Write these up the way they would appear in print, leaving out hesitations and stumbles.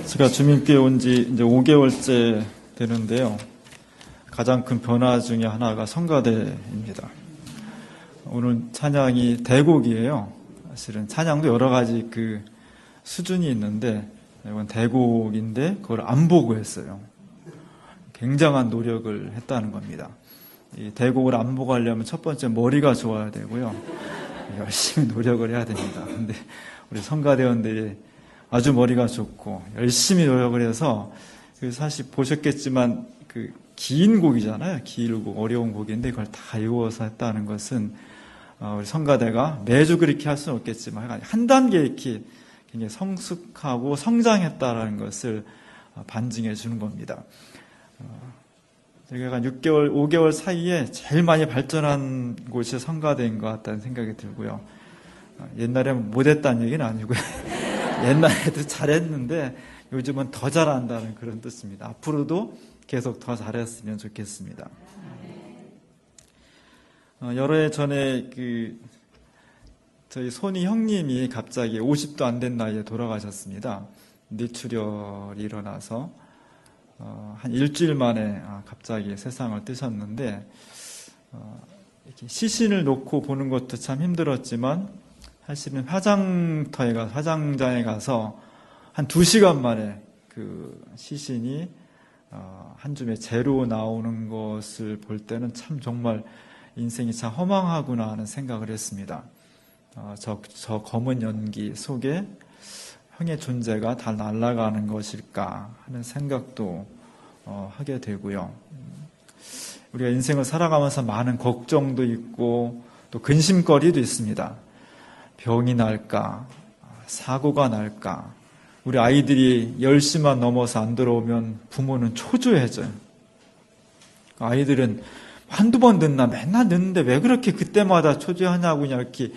제가 주민교회 온 지 이제 5개월째 되는데요. 가장 큰 변화 중에 하나가 성가대입니다. 오늘 찬양이 대곡이에요. 사실은 찬양도 여러 가지 그 수준이 있는데 이건 대곡인데 그걸 안 보고 했어요. 굉장한 노력을 했다는 겁니다. 이 대곡을 안 보고 하려면 첫 번째 머리가 좋아야 되고요. 열심히 노력을 해야 됩니다. 근데 우리 성가대원들이 아주 머리가 좋고 열심히 노력을 해서 사실 보셨겠지만 그 긴 곡이잖아요. 길고 어려운 곡인데 그걸 다 외워서 했다는 것은 우리 성가대가 매주 그렇게 할 수는 없겠지만 한 단계 이렇게 굉장히 성숙하고 성장했다는 것을 반증해 주는 겁니다. 저희가 한 6개월, 5개월 사이에 제일 많이 발전한 곳이 성가대인 것 같다는 생각이 들고요. 옛날에 못했다는 얘기는 아니고요. 옛날에도 잘했는데 요즘은 더 잘한다는 그런 뜻입니다. 앞으로도 계속 더 잘했으면 좋겠습니다. 여러 해 전에 저희 손이 형님이 갑자기 50도 안 된 나이에 돌아가셨습니다. 뇌출혈이 일어나서 한 일주일 만에 갑자기 세상을 뜨셨는데 이렇게 시신을 놓고 보는 것도 참 힘들었지만 사실은 화장장에 가서 한 2시간 만에 그 시신이 한 줌의 재로 나오는 것을 볼 때는 참 정말 인생이 참 허망하구나 하는 생각을 했습니다. 저 검은 연기 속에 형의 존재가 다 날아가는 것일까 하는 생각도 하게 되고요. 우리가 인생을 살아가면서 많은 걱정도 있고 또 근심거리도 있습니다. 병이 날까, 사고가 날까, 우리 아이들이 10시만 넘어서 안 들어오면 부모는 초조해져요. 아이들은 한두 번 늦나 맨날 늦는데 왜 그렇게 그때마다 초조하냐고 그냥 이렇게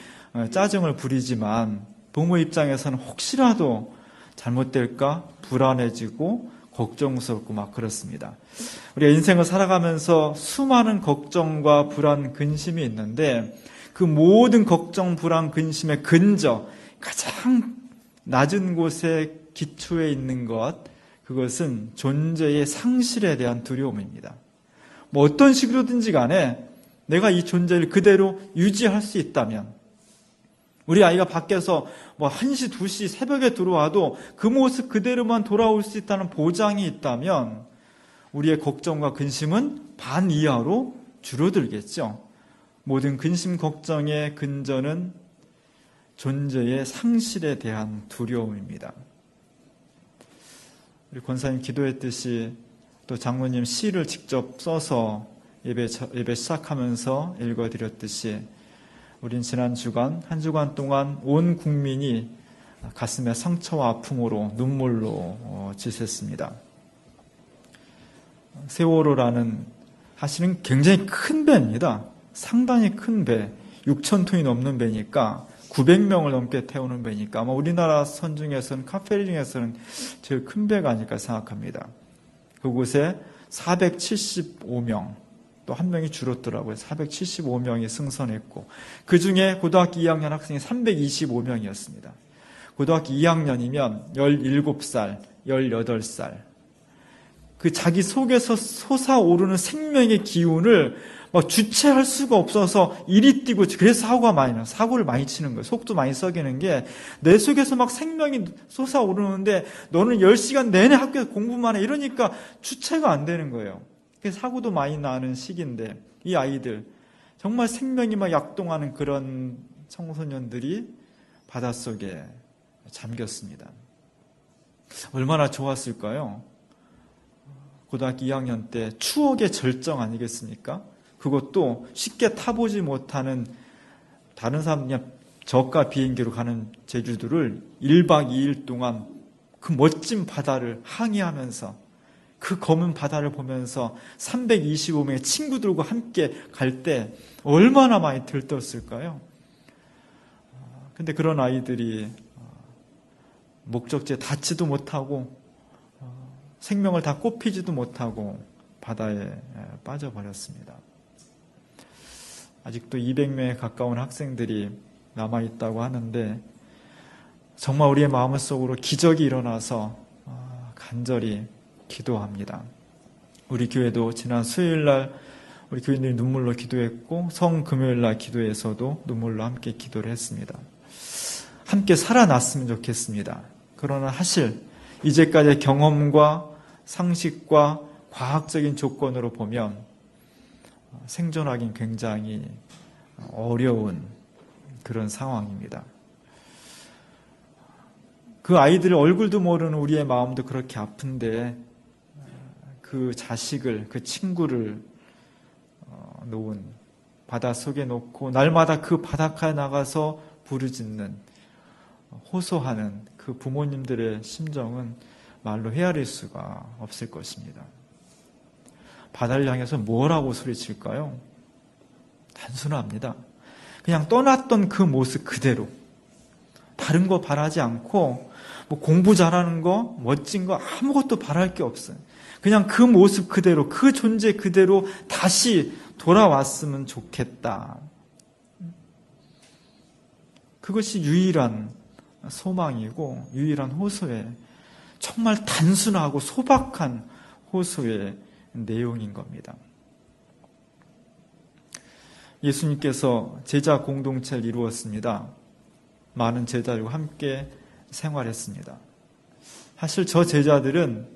짜증을 부리지만 부모 입장에서는 혹시라도 잘못될까 불안해지고 걱정스럽고 막 그렇습니다. 우리가 인생을 살아가면서 수많은 걱정과 불안, 근심이 있는데 그 모든 걱정, 불안, 근심의 근저 가장 낮은 곳에 기초에 있는 것, 그것은 존재의 상실에 대한 두려움입니다. 뭐 어떤 식으로든지 간에 내가 이 존재를 그대로 유지할 수 있다면, 우리 아이가 밖에서 뭐 1시, 2시 새벽에 들어와도 그 모습 그대로만 돌아올 수 있다는 보장이 있다면 우리의 걱정과 근심은 반 이하로 줄어들겠죠. 모든 근심, 걱정의 근저는 존재의 상실에 대한 두려움입니다. 우리 권사님 기도했듯이 또 장로님 시를 직접 써서 예배 시작하면서 읽어드렸듯이 우린 지난 주간, 한 주간 동안 온 국민이 가슴의 상처와 아픔으로 눈물로 지샜습니다. 세월호라는 사실은 굉장히 큰 배입니다. 상당히 큰 배, 6,000톤이 넘는 배니까 900명을 넘게 태우는 배니까 아마 우리나라 선 중에서는 카페리 중에서는 제일 큰 배가 아닐까 생각합니다. 그곳에 475명, 또 한 명이 줄었더라고요. 475명이 승선했고 그 중에 고등학교 2학년 학생이 325명이었습니다. 고등학교 2학년이면 17살, 18살 그 자기 속에서 솟아오르는 생명의 기운을 막 주체할 수가 없어서 이리 뛰고 그래서 사고를 많이 치는 거예요. 속도 많이 썩이는 게 내 속에서 막 생명이 솟아오르는데 너는 10시간 내내 학교에서 공부만 해 이러니까 주체가 안 되는 거예요. 그래서 사고도 많이 나는 시기인데 이 아이들 정말 생명이 막 약동하는 그런 청소년들이 바닷속에 잠겼습니다. 얼마나 좋았을까요? 고등학교 2학년 때 추억의 절정 아니겠습니까? 그것도 쉽게 타보지 못하는 다른 사람 그냥 저가 비행기로 가는 제주도를 1박 2일 동안 그 멋진 바다를 항해하면서 그 검은 바다를 보면서 325명의 친구들과 함께 갈 때 얼마나 많이 들떴을까요? 근데 그런 아이들이 목적지에 닿지도 못하고 생명을 다 꽃피지도 못하고 바다에 빠져버렸습니다. 아직도 200명에 가까운 학생들이 남아있다고 하는데 정말 우리의 마음속으로 기적이 일어나서 간절히 기도합니다. 우리 교회도 지난 수요일날 우리 교인들이 눈물로 기도했고 성금요일날 기도에서도 눈물로 함께 기도를 했습니다. 함께 살아났으면 좋겠습니다. 그러나 사실 이제까지의 경험과 상식과 과학적인 조건으로 보면 생존하기는 굉장히 어려운 그런 상황입니다. 그 아이들의 얼굴도 모르는 우리의 마음도 그렇게 아픈데 그 자식을, 그 친구를 놓은 바닷속에 놓고 날마다 그 바닷가에 나가서 부르짖는, 호소하는 그 부모님들의 심정은 말로 헤아릴 수가 없을 것입니다. 바다를 향해서 뭐라고 소리칠까요? 단순합니다. 그냥 떠났던 그 모습 그대로, 다른 거 바라지 않고 뭐 공부 잘하는 거, 멋진 거 아무것도 바랄 게 없어요. 그냥 그 모습 그대로, 그 존재 그대로 다시 돌아왔으면 좋겠다. 그것이 유일한 소망이고 유일한 호소의, 정말 단순하고 소박한 호소의 내용인 겁니다. 예수님께서 제자 공동체를 이루었습니다. 많은 제자들과 함께 생활했습니다. 사실 저 제자들은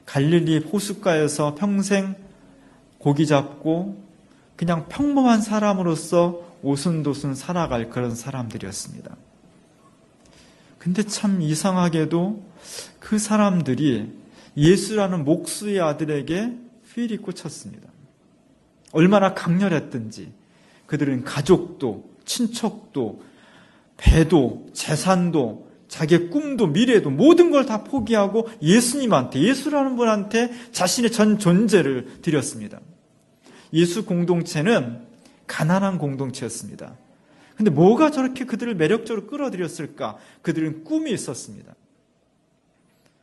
갈릴리 호숫가에서 평생 고기 잡고 그냥 평범한 사람으로서 오순도순 살아갈 그런 사람들이었습니다. 근데 참 이상하게도 그 사람들이 예수라는 목수의 아들에게 휠이 꽂혔습니다. 얼마나 강렬했든지 그들은 가족도, 친척도, 배도, 재산도, 자기의 꿈도, 미래도 모든 걸 다 포기하고 예수님한테, 예수라는 분한테 자신의 전 존재를 드렸습니다. 예수 공동체는 가난한 공동체였습니다. 근데 뭐가 저렇게 그들을 매력적으로 끌어들였을까? 그들은 꿈이 있었습니다.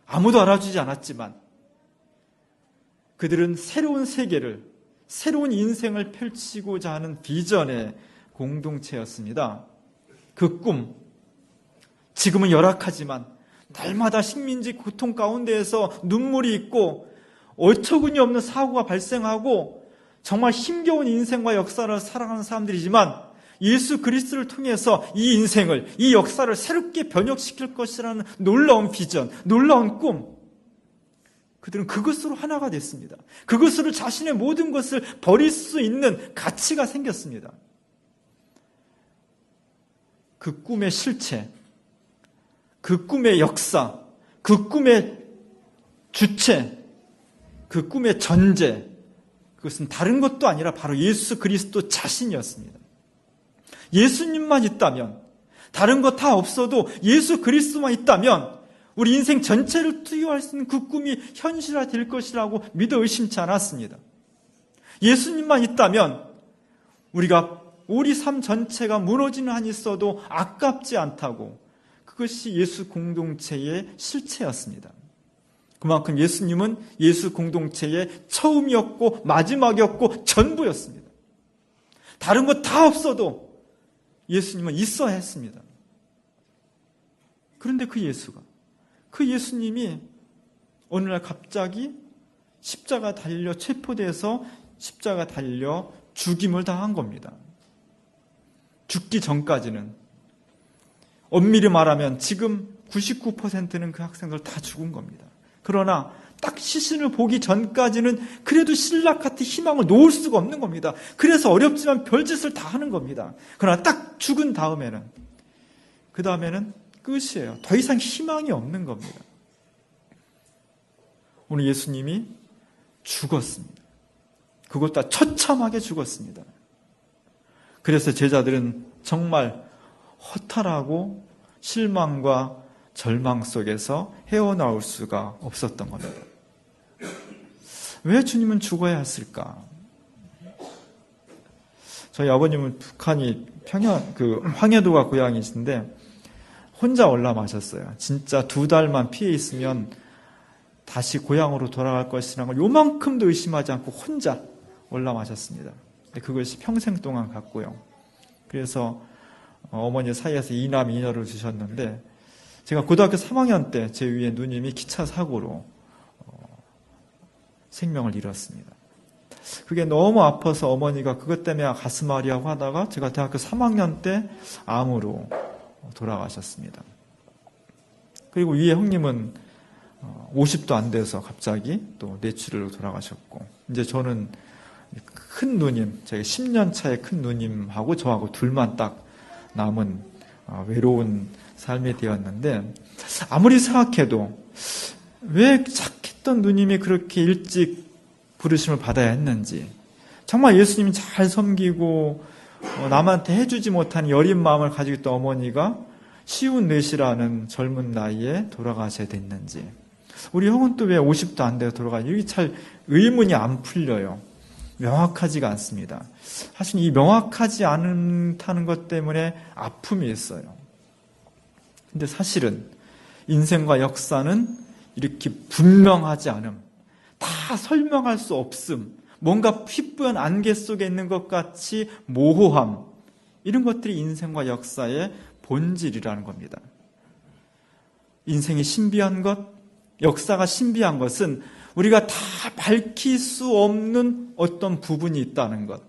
아무도 알아주지 않았지만 그들은 새로운 세계를, 새로운 인생을 펼치고자 하는 비전의 공동체였습니다. 그 꿈, 지금은 열악하지만 날마다 식민지 고통 가운데에서 눈물이 있고 어처구니 없는 사고가 발생하고 정말 힘겨운 인생과 역사를 살아가는 사람들이지만 예수 그리스도를 통해서 이 인생을, 이 역사를 새롭게 변혁시킬 것이라는 놀라운 비전, 놀라운 꿈, 그들은 그것으로 하나가 됐습니다. 그것으로 자신의 모든 것을 버릴 수 있는 가치가 생겼습니다. 그 꿈의 실체, 그 꿈의 역사, 그 꿈의 주체, 그 꿈의 전제, 그것은 다른 것도 아니라 바로 예수 그리스도 자신이었습니다. 예수님만 있다면, 다른 거 다 없어도 예수 그리스도만 있다면 우리 인생 전체를 투여할 수 있는 그 꿈이 현실화될 것이라고 믿어 의심치 않았습니다. 예수님만 있다면 우리 삶 전체가 무너지는 한이 있어도 아깝지 않다고, 그것이 예수 공동체의 실체였습니다. 그만큼 예수님은 예수 공동체의 처음이었고 마지막이었고 전부였습니다. 다른 거 다 없어도 예수님은 있어야 했습니다. 그런데 그 예수님이 어느 날 갑자기 십자가 달려 체포돼서 십자가 달려 죽임을 당한 겁니다. 죽기 전까지는, 엄밀히 말하면 지금 99%는 그 학생들 다 죽은 겁니다. 그러나 딱 시신을 보기 전까지는 그래도 신락 같은 희망을 놓을 수가 없는 겁니다. 그래서 어렵지만 별짓을 다 하는 겁니다. 그러나 딱 죽은 다음에는, 그 다음에는 끝이에요. 더 이상 희망이 없는 겁니다. 오늘 예수님이 죽었습니다. 그것 다 처참하게 죽었습니다. 그래서 제자들은 정말 허탈하고 실망과 절망 속에서 헤어나올 수가 없었던 겁니다. 왜 주님은 죽어야 했을까? 저희 아버님은 북한이 황해도가 고향이신데 혼자 월남하셨어요. 진짜 2달만 피해 있으면 다시 고향으로 돌아갈 것이라는 걸 요만큼도 의심하지 않고 혼자 월남하셨습니다. 그것이 평생 동안 갔고요. 그래서 어머니 사이에서 이남 이녀를 주셨는데, 제가 고등학교 3학년 때 제 위에 누님이 기차 사고로 생명을 잃었습니다. 그게 너무 아파서 어머니가 그것 때문에 가슴 앓이하고 하다가 제가 대학교 3학년 때 암으로 돌아가셨습니다. 그리고 위에 형님은 50도 안 돼서 갑자기 또 뇌출혈로 돌아가셨고, 이제 저는 큰 누님, 제가 10년 차의 큰 누님하고 저하고 둘만 딱 남은 외로운 삶이 되었는데, 아무리 생각해도 왜 착했던 누님이 그렇게 일찍 부르심을 받아야 했는지, 정말 예수님이 잘 섬기고 남한테 해주지 못한 여린 마음을 가지고 있던 어머니가 쉬운 뇌시라는 젊은 나이에 돌아가셔야 됐는지, 우리 형은 또 왜 50도 안 돼서 돌아가는지, 여기 잘 의문이 안 풀려요. 명확하지가 않습니다. 사실 이 명확하지 않다는 것 때문에 아픔이 있어요. 근데 사실은 인생과 역사는 이렇게 분명하지 않음, 다 설명할 수 없음, 뭔가 휘뿌연 안개 속에 있는 것 같이 모호함, 이런 것들이 인생과 역사의 본질이라는 겁니다. 인생이 신비한 것, 역사가 신비한 것은 우리가 다 밝힐 수 없는 어떤 부분이 있다는 것,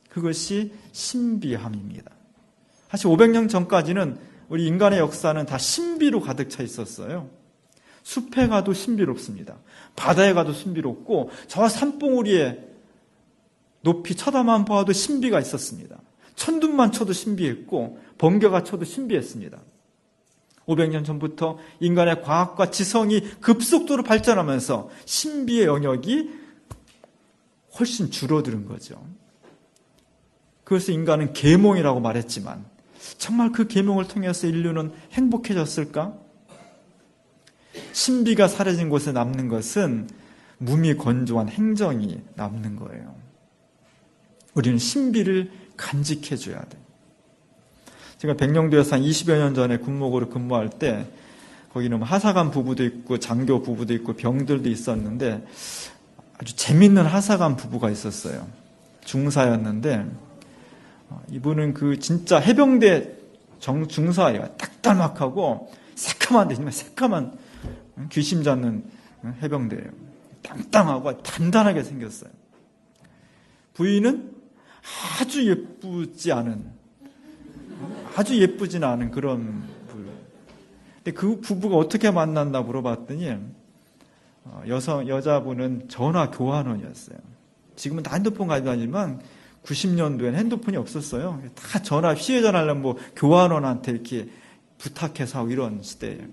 그것이 신비함입니다. 사실 500년 전까지는 우리 인간의 역사는 다 신비로 가득 차 있었어요. 숲에 가도 신비롭습니다. 바다에 가도 신비롭고, 저 산봉우리에 높이 쳐다만 보아도 신비가 있었습니다. 천둥만 쳐도 신비했고, 번개가 쳐도 신비했습니다. 500년 전부터 인간의 과학과 지성이 급속도로 발전하면서 신비의 영역이 훨씬 줄어드는 거죠. 그래서 인간은 계몽이라고 말했지만, 정말 그 계몽을 통해서 인류는 행복해졌을까? 신비가 사라진 곳에 남는 것은 무미건조한 행정이 남는 거예요. 우리는 신비를 간직해줘야 돼. 제가 백령도에서 한 20여 년 전에 군목으로 근무할 때, 거기는 하사관 부부도 있고 장교 부부도 있고 병들도 있었는데, 아주 재밌는 하사관 부부가 있었어요. 중사였는데, 이분은 그 진짜 해병대 중사예요. 딱딱하고 새카만데, 정말 새카만 귀심 잡는 해병대예요. 땅땅하고 단단하게 생겼어요. 부인은 아주 예쁘진 않은 그런 부부. 근데 그 부부가 어떻게 만났나 물어봤더니, 여자분은 전화 교환원이었어요. 지금은 다 핸드폰 가지고 다니지만 90년도에는 핸드폰이 없었어요. 다 전화, 시외전화하려면 뭐 교환원한테 이렇게 부탁해서 하고 이런 시대예요.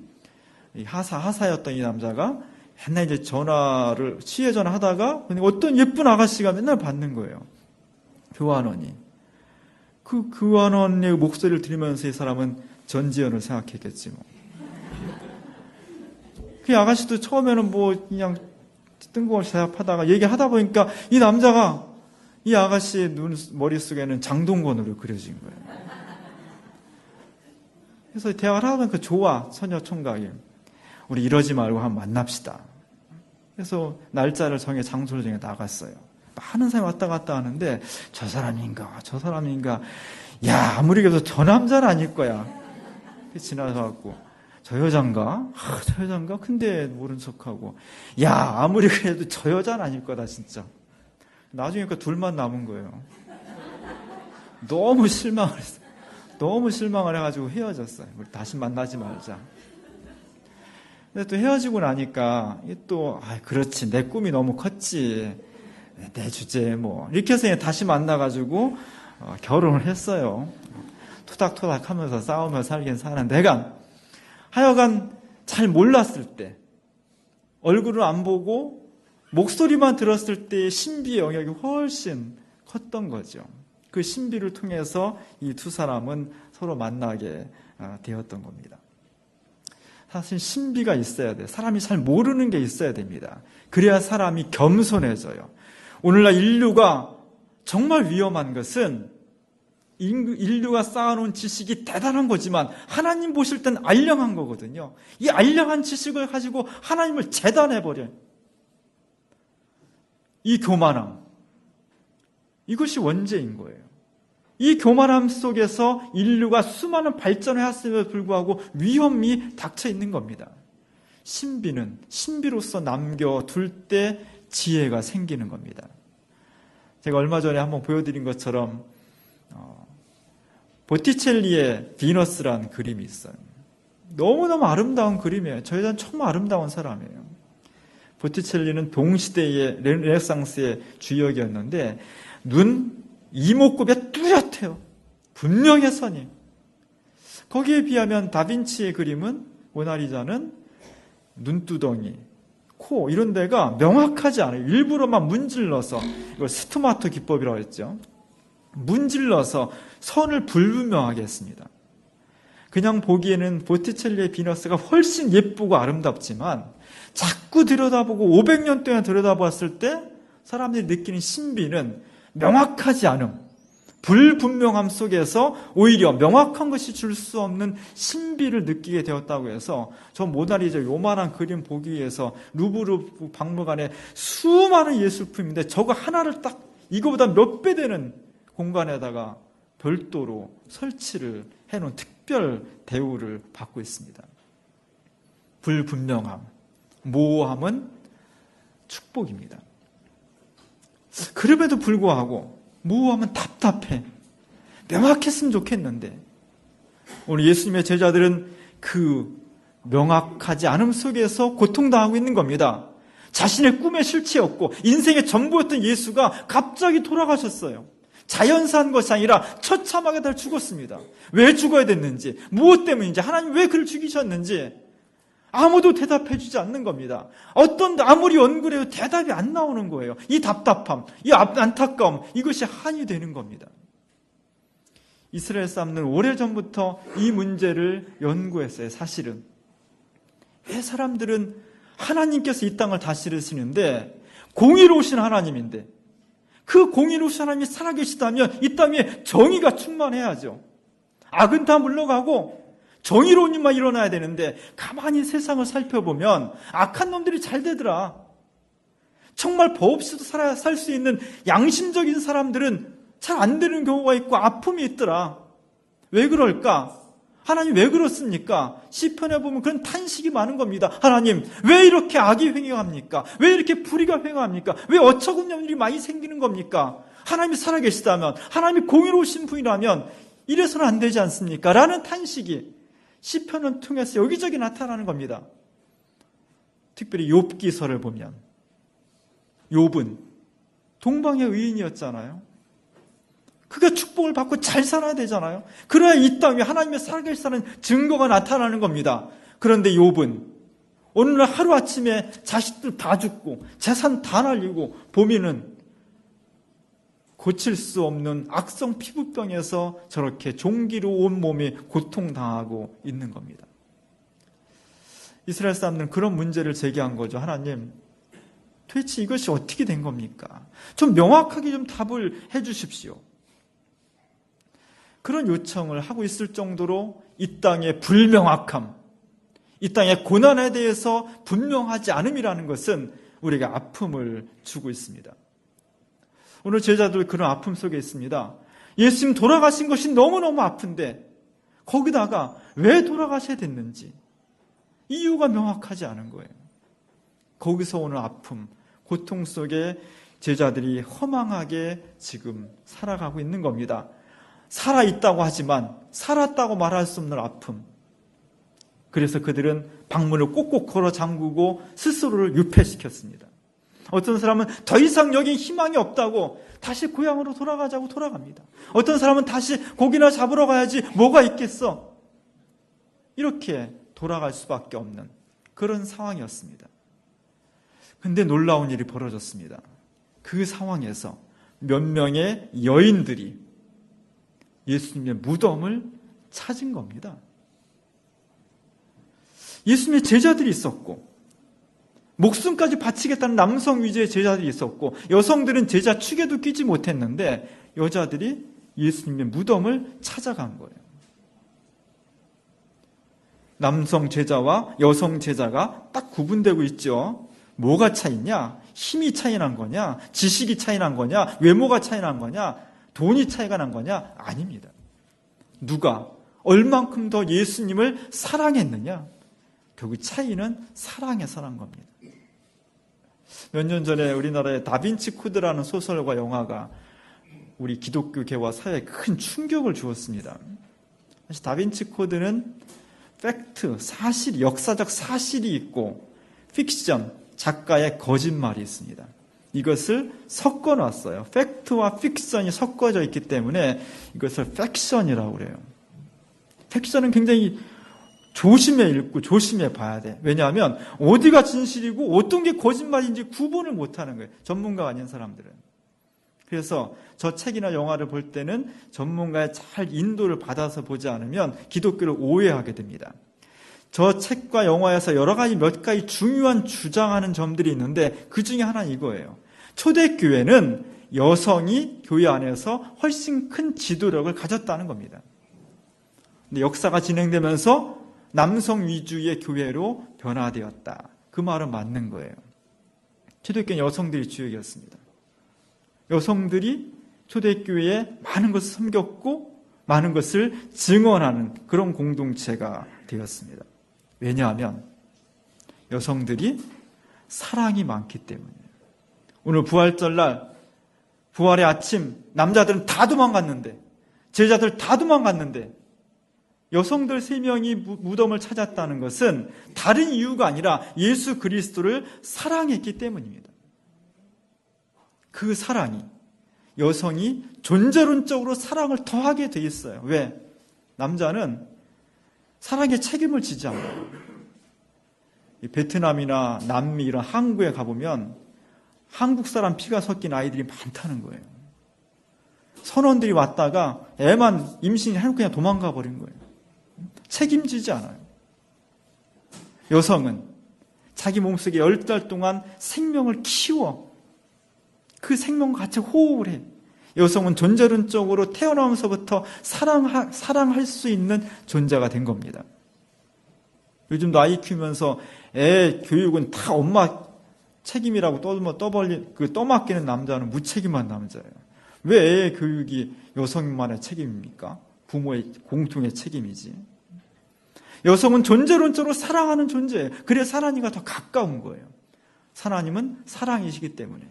하사였던 이 남자가 맨날 이제 전화를, 시외전화 하다가 어떤 예쁜 아가씨가 맨날 받는 거예요. 교환원이. 그 교환원의 목소리를 들으면서 이 사람은 전지현을 생각했겠지 뭐. 그 아가씨도 처음에는 뭐 그냥 뜬금없이 대답하다가 얘기하다 보니까 이 남자가 이 아가씨의 머릿속에는 장동건으로 그려진 거예요. 그래서 대화를 하다 보니까 좋아, 처녀 총각이. 우리 이러지 말고 한번 만납시다. 그래서 날짜를 정해 장소를 정해 나갔어요. 많은 사람이 왔다 갔다 하는데, 저 사람인가 야, 아무리 그래도 저 남자는 아닐 거야. 지나서 갖고, 저 여잔가? 저 여잔가? 근데 모른 척하고, 야, 아무리 그래도 저 여자는 아닐 거다 진짜. 나중에 그 둘만 남은 거예요. 너무 실망을 했어요. 너무 실망을 해가지고 헤어졌어요. 우리 다시 만나지 말자. 근데 또 헤어지고 나니까 또 그렇지, 내 꿈이 너무 컸지, 내 주제에 뭐 이렇게 해서 다시 만나가지고 결혼을 했어요. 토닥토닥 하면서 싸우며 살긴 사는데, 내가 하여간 잘 몰랐을 때, 얼굴을 안 보고 목소리만 들었을 때의 신비의 영역이 훨씬 컸던 거죠. 그 신비를 통해서 이 두 사람은 서로 만나게 되었던 겁니다. 사실 신비가 있어야 돼요. 사람이 잘 모르는 게 있어야 됩니다. 그래야 사람이 겸손해져요. 오늘날 인류가 정말 위험한 것은, 인류가 쌓아놓은 지식이 대단한 거지만 하나님 보실 땐 알량한 거거든요. 이 알량한 지식을 가지고 하나님을 재단해버려요. 이 교만함, 이것이 원죄인 거예요. 이 교만함 속에서 인류가 수많은 발전을 했음에도 불구하고 위험이 닥쳐 있는 겁니다. 신비는 신비로서 남겨둘 때 지혜가 생기는 겁니다. 제가 얼마 전에 한번 보여드린 것처럼 보티첼리의 비너스라는 그림이 있어요. 너무너무 아름다운 그림이에요. 저 여자는 정말 아름다운 사람이에요. 보티첼리는 동시대의 르네상스의 주역이었는데 눈 이목구비가 뚜렷해요. 분명해 선이. 거기에 비하면 다빈치의 그림은 모나리자는 눈두덩이, 코 이런 데가 명확하지 않아요. 일부러만 문질러서, 이걸 스토마토 기법이라고 했죠. 문질러서 선을 불분명하게 했습니다. 그냥 보기에는 보티첼리의 비너스가 훨씬 예쁘고 아름답지만 자꾸 들여다보고 500년 동안 들여다봤을 때 사람들이 느끼는 신비는 명확하지 않음, 불분명함 속에서 오히려 명확한 것이 줄 수 없는 신비를 느끼게 되었다고 해서 저 모나리자 요만한 그림 보기 위해서 루브르 박물관에 수많은 예술품인데 저거 하나를 딱 이거보다 몇 배 되는 공간에다가 별도로 설치를 해놓은 특별 대우를 받고 있습니다. 불분명함, 모호함은 축복입니다. 그럼에도 불구하고 모호함은 답답해. 명확했으면 좋겠는데 오늘 예수님의 제자들은 그 명확하지 않음 속에서 고통당하고 있는 겁니다. 자신의 꿈의 실체였고 인생의 전부였던 예수가 갑자기 돌아가셨어요. 자연사한 것이 아니라 처참하게 다 죽었습니다. 왜 죽어야 됐는지, 무엇 때문인지, 하나님 왜 그를 죽이셨는지 아무도 대답해 주지 않는 겁니다. 아무리 연구를 해도 대답이 안 나오는 거예요. 이 답답함, 이 안타까움, 이것이 한이 되는 겁니다. 이스라엘 사람들은 오래전부터 이 문제를 연구했어요. 사실은 왜 사람들은 하나님께서 이 땅을 다스리시는데 공의로우신 하나님인데 그 공의로우신 하나님이 살아계시다면 이 땅에 정의가 충만해야죠. 악은 다 물러가고 정의로운 일만 일어나야 되는데 가만히 세상을 살펴보면 악한 놈들이 잘 되더라. 정말 법 없이도 살 수 있는 양심적인 사람들은 잘 안 되는 경우가 있고 아픔이 있더라. 왜 그럴까? 하나님 왜 그렇습니까? 시편에 보면 그런 탄식이 많은 겁니다. 하나님 왜 이렇게 악이 횡행합니까? 왜 이렇게 불의가 횡행합니까? 왜 어처구니없는 일이 많이 생기는 겁니까? 하나님이 살아계시다면, 하나님이 공의로우신 분이라면 이래서는 안 되지 않습니까? 라는 탄식이 시편을 통해서 여기저기 나타나는 겁니다. 특별히 욥기서를 보면 욥은 동방의 의인이었잖아요. 그가 축복을 받고 잘 살아야 되잖아요. 그래야 이 땅에 하나님의 살아계시다는 증거가 나타나는 겁니다. 그런데 욥은 어느 날 하루아침에 자식들 다 죽고 재산 다 날리고 보면은 고칠 수 없는 악성 피부병에서 저렇게 종기로 온몸이 고통당하고 있는 겁니다. 이스라엘 사람들은 그런 문제를 제기한 거죠. 하나님, 도대체 이것이 어떻게 된 겁니까? 좀 명확하게 좀 답을 해 주십시오. 그런 요청을 하고 있을 정도로 이 땅의 불명확함, 이 땅의 고난에 대해서 분명하지 않음이라는 것은 우리에게 아픔을 주고 있습니다. 오늘 제자들 그런 아픔 속에 있습니다. 예수님 돌아가신 것이 너무너무 아픈데 거기다가 왜 돌아가셔야 됐는지 이유가 명확하지 않은 거예요. 거기서 오는 아픔, 고통 속에 제자들이 허망하게 지금 살아가고 있는 겁니다. 살아있다고 하지만 살았다고 말할 수 없는 아픔. 그래서 그들은 방문을 꼭꼭 걸어 잠그고 스스로를 유폐시켰습니다. 어떤 사람은 더 이상 여기 희망이 없다고 다시 고향으로 돌아가자고 돌아갑니다. 어떤 사람은 다시 고기나 잡으러 가야지 뭐가 있겠어. 이렇게 돌아갈 수밖에 없는 그런 상황이었습니다. 근데 놀라운 일이 벌어졌습니다. 그 상황에서 몇 명의 여인들이 예수님의 무덤을 찾은 겁니다. 예수님의 제자들이 있었고 목숨까지 바치겠다는 남성 위주의 제자들이 있었고 여성들은 제자 축에도 끼지 못했는데 여자들이 예수님의 무덤을 찾아간 거예요. 남성 제자와 여성 제자가 딱 구분되고 있죠. 뭐가 차이냐? 힘이 차이 난 거냐? 지식이 차이 난 거냐? 외모가 차이 난 거냐? 돈이 차이가 난 거냐? 아닙니다. 누가 얼만큼 더 예수님을 사랑했느냐? 결국 차이는 사랑에서 난 겁니다. 몇 년 전에 우리나라의 다빈치 코드라는 소설과 영화가 우리 기독교계와 사회에 큰 충격을 주었습니다. 사실 다빈치 코드는 팩트, 사실, 역사적 사실이 있고 픽션, 작가의 거짓말이 있습니다. 이것을 섞어놨어요. 팩트와 픽션이 섞어져 있기 때문에 이것을 팩션이라고 그래요. 팩션은 굉장히 조심해 읽고 조심해 봐야 돼. 왜냐하면 어디가 진실이고 어떤 게 거짓말인지 구분을 못하는 거예요. 전문가가 아닌 사람들은. 그래서 저 책이나 영화를 볼 때는 전문가의 잘 인도를 받아서 보지 않으면 기독교를 오해하게 됩니다. 저 책과 영화에서 여러 가지 몇 가지 중요한 주장하는 점들이 있는데 그 중에 하나는 이거예요. 초대교회는 여성이 교회 안에서 훨씬 큰 지도력을 가졌다는 겁니다. 근데 역사가 진행되면서 남성 위주의 교회로 변화되었다. 그 말은 맞는 거예요. 초대교회는 여성들이 주역이었습니다. 여성들이 초대교회에 많은 것을 섬겼고 많은 것을 증언하는 그런 공동체가 되었습니다. 왜냐하면 여성들이 사랑이 많기 때문이에요. 오늘 부활절날 부활의 아침 남자들은 다 도망갔는데 제자들 다 도망갔는데 여성들 3명이 무덤을 찾았다는 것은 다른 이유가 아니라 예수 그리스도를 사랑했기 때문입니다. 그 사랑이 여성이 존재론적으로 사랑을 더하게 돼 있어요. 왜? 남자는 사랑에 책임을 지지 않아요. 베트남이나 남미 이런 항구에 가보면 한국 사람 피가 섞인 아이들이 많다는 거예요. 선원들이 왔다가 애만 임신해놓고 그냥 도망가 버린 거예요. 책임지지 않아요. 여성은 자기 몸속에 10달 동안 생명을 키워 그 생명과 같이 호흡을 해. 여성은 존재론적으로 태어나면서부터 사랑할 수 있는 존재가 된 겁니다. 요즘도 아이 키우면서 애 교육은 다 엄마 책임이라고 떠맡기는 남자는 무책임한 남자예요. 왜 애 교육이 여성만의 책임입니까? 부모의 공통의 책임이지. 여성은 존재론적으로 사랑하는 존재예요. 그래서 하나님과 더 가까운 거예요. 하나님은 사랑이시기 때문에.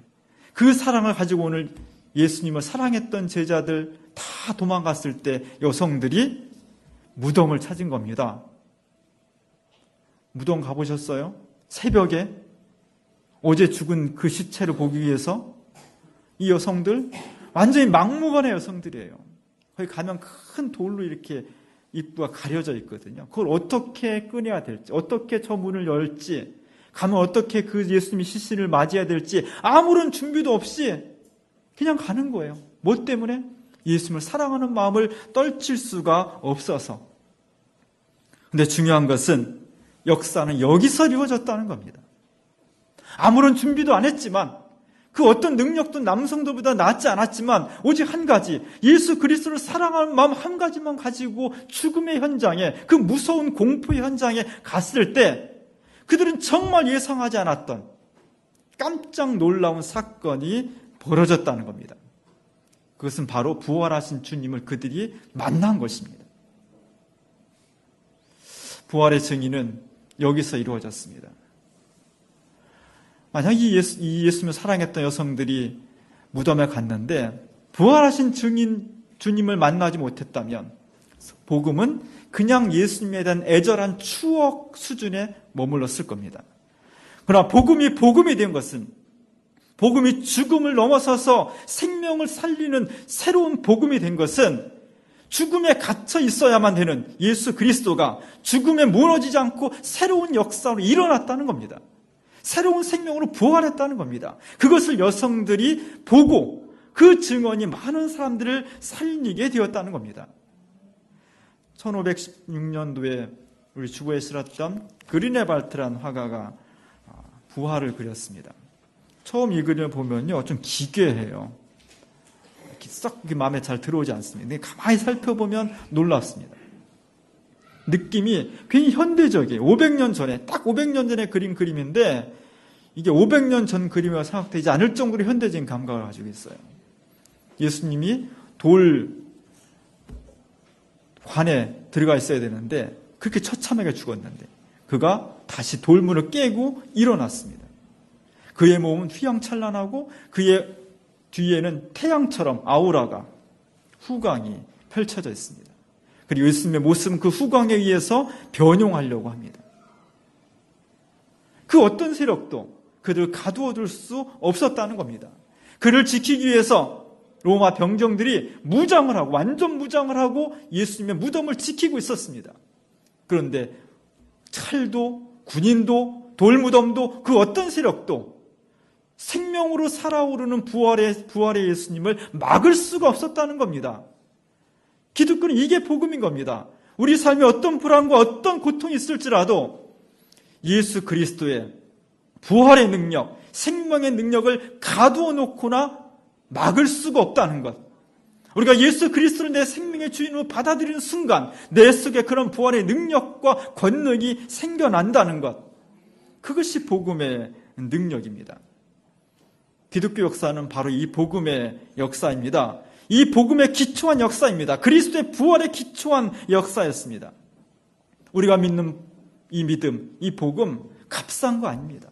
그 사랑을 가지고 오늘 예수님을 사랑했던 제자들 다 도망갔을 때 여성들이 무덤을 찾은 겁니다. 무덤 가보셨어요? 새벽에 어제 죽은 그 시체를 보기 위해서 이 여성들 완전히 막무가내 여성들이에요. 거기 가면 큰 돌로 이렇게 입구가 가려져 있거든요. 그걸 어떻게 꺼내야 될지, 어떻게 저 문을 열지, 가면 어떻게 그 예수님의 시신을 맞이해야 될지 아무런 준비도 없이 그냥 가는 거예요. 뭐 때문에? 예수님을 사랑하는 마음을 떨칠 수가 없어서. 근데 중요한 것은 역사는 여기서 이루어졌다는 겁니다. 아무런 준비도 안 했지만 그 어떤 능력도 남성들보다 낫지 않았지만 오직 한 가지, 예수 그리스도를 사랑하는 마음 한 가지만 가지고 죽음의 현장에, 그 무서운 공포의 현장에 갔을 때 그들은 정말 예상하지 않았던 깜짝 놀라운 사건이 벌어졌다는 겁니다. 그것은 바로 부활하신 주님을 그들이 만난 것입니다. 부활의 증인은 여기서 이루어졌습니다. 만약 이 예수님을 사랑했던 여성들이 무덤에 갔는데 부활하신 주님을 만나지 못했다면 복음은 그냥 예수님에 대한 애절한 추억 수준에 머물렀을 겁니다. 그러나 복음이 된 것은, 복음이 죽음을 넘어서서 생명을 살리는 새로운 복음이 된 것은 죽음에 갇혀 있어야만 되는 예수 그리스도가 죽음에 무너지지 않고 새로운 역사로 일어났다는 겁니다. 새로운 생명으로 부활했다는 겁니다. 그것을 여성들이 보고 그 증언이 많은 사람들을 살리게 되었다는 겁니다. 1516년도에 우리 주보에 실었던 그리네발트라는 화가가 부활을 그렸습니다. 처음 이 그림을 보면요, 좀 기괴해요. 썩 마음에 잘 들어오지 않습니다. 근데 가만히 살펴보면 놀랍습니다. 느낌이 굉장히 현대적이에요. 500년 전에, 딱 500년 전에 그린 그림인데 이게 500년 전 그림이라고 생각되지 않을 정도로 현대적인 감각을 가지고 있어요. 예수님이 돌 관에 들어가 있어야 되는데 그렇게 처참하게 죽었는데 그가 다시 돌문을 깨고 일어났습니다. 그의 몸은 휘황찬란하고 그의 뒤에는 태양처럼 아우라가, 후광이 펼쳐져 있습니다. 그리고 예수님의 모습은 그 후광에 의해서 변용하려고 합니다. 그 어떤 세력도 그를 가두어둘 수 없었다는 겁니다. 그를 지키기 위해서 로마 병정들이 무장을 하고, 완전 무장을 하고 예수님의 무덤을 지키고 있었습니다. 그런데 칼도, 군인도, 돌무덤도, 그 어떤 세력도 생명으로 살아오르는 부활의 예수님을 막을 수가 없었다는 겁니다. 기독교는 이게 복음인 겁니다. 우리 삶에 어떤 불안과 어떤 고통이 있을지라도 예수 그리스도의 부활의 능력, 생명의 능력을 가두어 놓거나 막을 수가 없다는 것. 우리가 예수 그리스도를 내 생명의 주인으로 받아들이는 순간 내 속에 그런 부활의 능력과 권능이 생겨난다는 것. 그것이 복음의 능력입니다. 기독교 역사는 바로 이 복음의 역사입니다. 이 복음에 기초한 역사입니다. 그리스도의 부활에 기초한 역사였습니다. 우리가 믿는 이 믿음, 이 복음 값싼 거 아닙니다.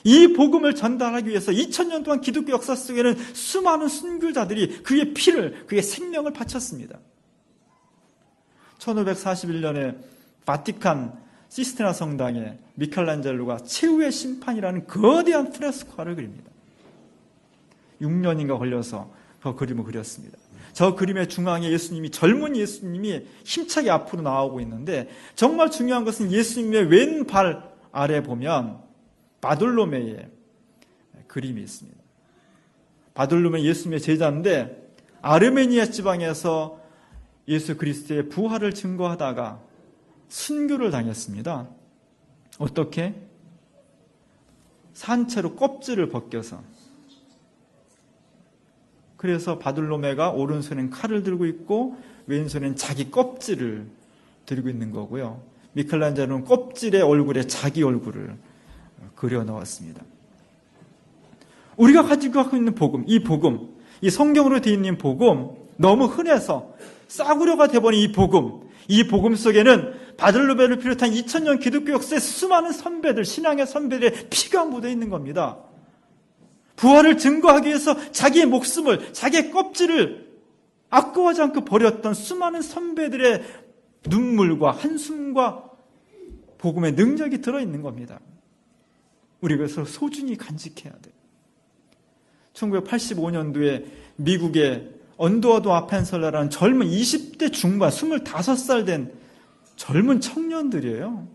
이 복음을 전달하기 위해서 2000년 동안 기독교 역사 속에는 수많은 순교자들이 그의 피를, 그의 생명을 바쳤습니다. 1541년에 바티칸 시스테나 성당에 미켈란젤로가 최후의 심판이라는 거대한 프레스코를 그립니다. 6년인가 걸려서 그 그림을 그렸습니다. 저 그림의 중앙에 예수님이, 젊은 예수님이 힘차게 앞으로 나오고 있는데, 정말 중요한 것은 예수님의 왼발 아래 보면 바돌로메의 그림이 있습니다. 바돌로메 예수님의 제자인데 아르메니아 지방에서 예수 그리스도의 부활을 증거하다가 순교를 당했습니다. 어떻게? 산채로 껍질을 벗겨서. 그래서 바돌로메가 오른손엔 칼을 들고 있고 왼손엔 자기 껍질을 들고 있는 거고요. 미켈란젤로는 껍질의 얼굴에 자기 얼굴을 그려 넣었습니다. 우리가 가지고 있는 복음, 이 성경으로 되어 있는 복음, 너무 흔해서 싸구려가 되어버린 이 복음 속에는 바돌로메를 비롯한 2000년 기독교 역사의 수많은 선배들, 신앙의 선배들의 피가 묻어 있는 겁니다. 부활을 증거하기 위해서 자기의 목숨을, 자기의 껍질을 아까워하지 않고 버렸던 수많은 선배들의 눈물과 한숨과 복음의 능력이 들어있는 겁니다. 우리가 그래서 소중히 간직해야 돼요. 1985년도에 미국의 언더워드 아펜설라라는 젊은 20대 중반, 25살 된 젊은 청년들이에요.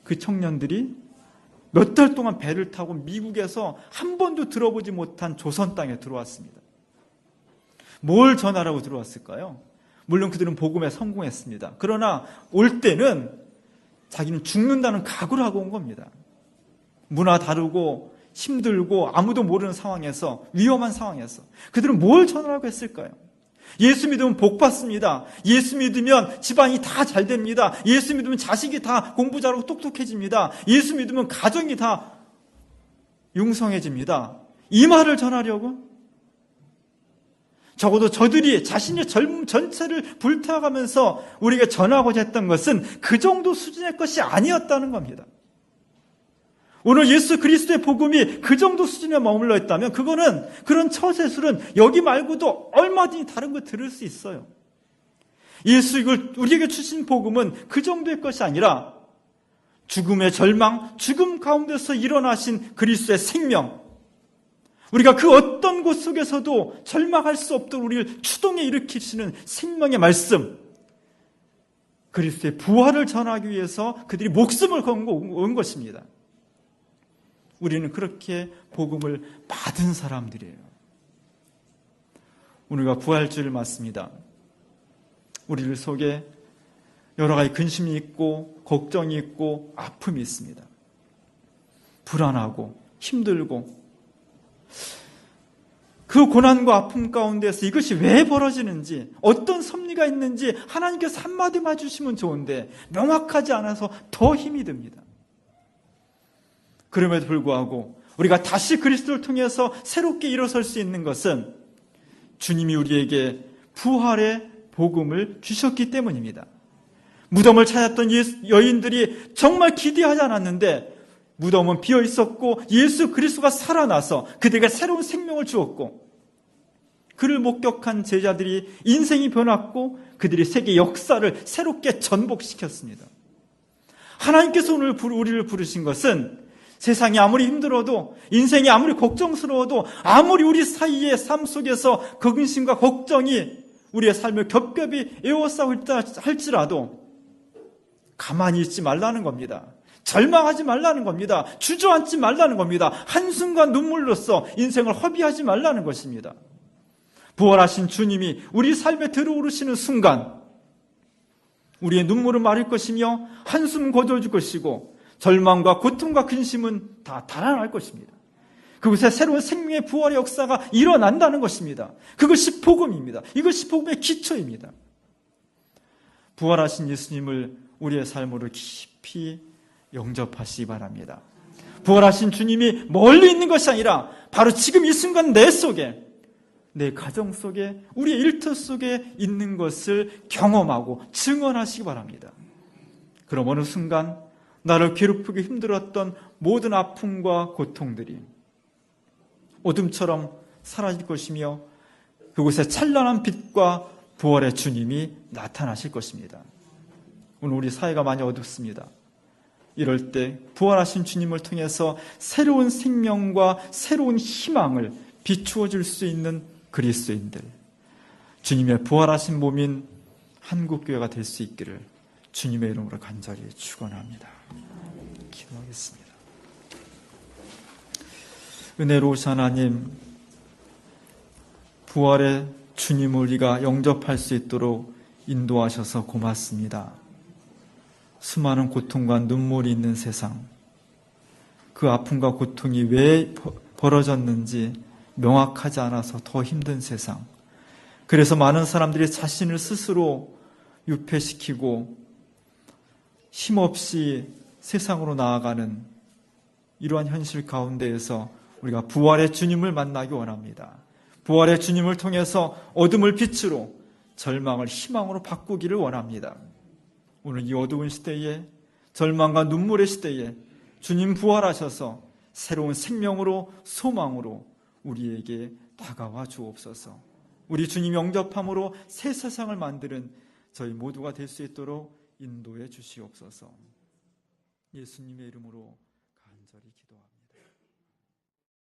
그 청년들이 몇 달 동안 배를 타고 미국에서 한 번도 들어보지 못한 조선 땅에 들어왔습니다. 뭘 전하라고 들어왔을까요? 물론 그들은 복음에 성공했습니다. 그러나 올 때는 자기는 죽는다는 각오를 하고 온 겁니다. 문화 다르고 힘들고 아무도 모르는 상황에서, 위험한 상황에서 그들은 뭘 전하라고 했을까요? 예수 믿으면 복 받습니다. 예수 믿으면 집안이 다 잘 됩니다. 예수 믿으면 자식이 다 공부 잘하고 똑똑해집니다. 예수 믿으면 가정이 다 융성해집니다. 이 말을 전하려고? 적어도 저들이 자신의 젊음 전체를 불태워가면서 우리가 전하고자 했던 것은 그 정도 수준의 것이 아니었다는 겁니다. 오늘 예수 그리스도의 복음이 그 정도 수준에 머물러 있다면 그거는, 그런 처세술은 여기 말고도 얼마든지 다른 거 들을 수 있어요. 예수 이걸 우리에게 주신 복음은 그 정도의 것이 아니라 죽음의 절망, 죽음 가운데서 일어나신 그리스도의 생명, 우리가 그 어떤 곳 속에서도 절망할 수 없도록 우리를 추동에 일으키시는 생명의 말씀, 그리스도의 부활을 전하기 위해서 그들이 목숨을 걸고 온 것입니다. 우리는 그렇게 복음을 받은 사람들이에요. 우리가 부활주를 맞습니다. 우리들 속에 여러 가지 근심이 있고 걱정이 있고 아픔이 있습니다. 불안하고 힘들고, 그 고난과 아픔 가운데서 이것이 왜 벌어지는지, 어떤 섭리가 있는지 하나님께서 한마디만 해주시면 좋은데 명확하지 않아서 더 힘이 듭니다. 그럼에도 불구하고 우리가 다시 그리스도를 통해서 새롭게 일어설 수 있는 것은 주님이 우리에게 부활의 복음을 주셨기 때문입니다. 무덤을 찾았던 여인들이 정말 기대하지 않았는데 무덤은 비어 있었고 예수 그리스도가 살아나서 그들에게 새로운 생명을 주었고, 그를 목격한 제자들이 인생이 변했고 그들이 세계 역사를 새롭게 전복시켰습니다. 하나님께서 오늘 우리를 부르신 것은 세상이 아무리 힘들어도, 인생이 아무리 걱정스러워도, 아무리 우리 사이의 삶 속에서 그 근심과 걱정이 우리의 삶을 겹겹이 에워싸고 있다 할지라도 가만히 있지 말라는 겁니다. 절망하지 말라는 겁니다. 주저앉지 말라는 겁니다. 한순간 눈물로써 인생을 허비하지 말라는 것입니다. 부활하신 주님이 우리 삶에 들어오시는 순간 우리의 눈물은 마를 것이며 한숨 거둬줄 것이고 절망과 고통과 근심은 다 달아날 것입니다. 그곳에 새로운 생명의 부활의 역사가 일어난다는 것입니다. 그것이 복음입니다. 이것이 복음의 기초입니다. 부활하신 예수님을 우리의 삶으로 깊이 영접하시기 바랍니다. 부활하신 주님이 멀리 있는 것이 아니라 바로 지금 이 순간 내 속에, 내 가정 속에, 우리의 일터 속에 있는 것을 경험하고 증언하시기 바랍니다. 그럼 어느 순간 나를 괴롭히고 힘들었던 모든 아픔과 고통들이 어둠처럼 사라질 것이며 그곳에 찬란한 빛과 부활의 주님이 나타나실 것입니다. 오늘 우리 사회가 많이 어둡습니다. 이럴 때 부활하신 주님을 통해서 새로운 생명과 새로운 희망을 비추어 줄 수 있는 그리스도인들, 주님의 부활하신 몸인 한국교회가 될 수 있기를 주님의 이름으로 간절히 축원합니다. 기도하겠습니다. 은혜로우신 하나님, 부활의 주님을 우리가 영접할 수 있도록 인도하셔서 고맙습니다. 수많은 고통과 눈물이 있는 세상, 그 아픔과 고통이 왜 벌어졌는지 명확하지 않아서 더 힘든 세상, 그래서 많은 사람들이 자신을 스스로 유폐시키고 힘없이 세상으로 나아가는 이러한 현실 가운데에서 우리가 부활의 주님을 만나기 원합니다. 부활의 주님을 통해서 어둠을 빛으로, 절망을 희망으로 바꾸기를 원합니다. 오늘 이 어두운 시대에, 절망과 눈물의 시대에 주님 부활하셔서 새로운 생명으로, 소망으로 우리에게 다가와 주옵소서. 우리 주님 영접함으로 새 세상을 만드는 저희 모두가 될 수 있도록 인도해 주시옵소서. 예수님의 이름으로 간절히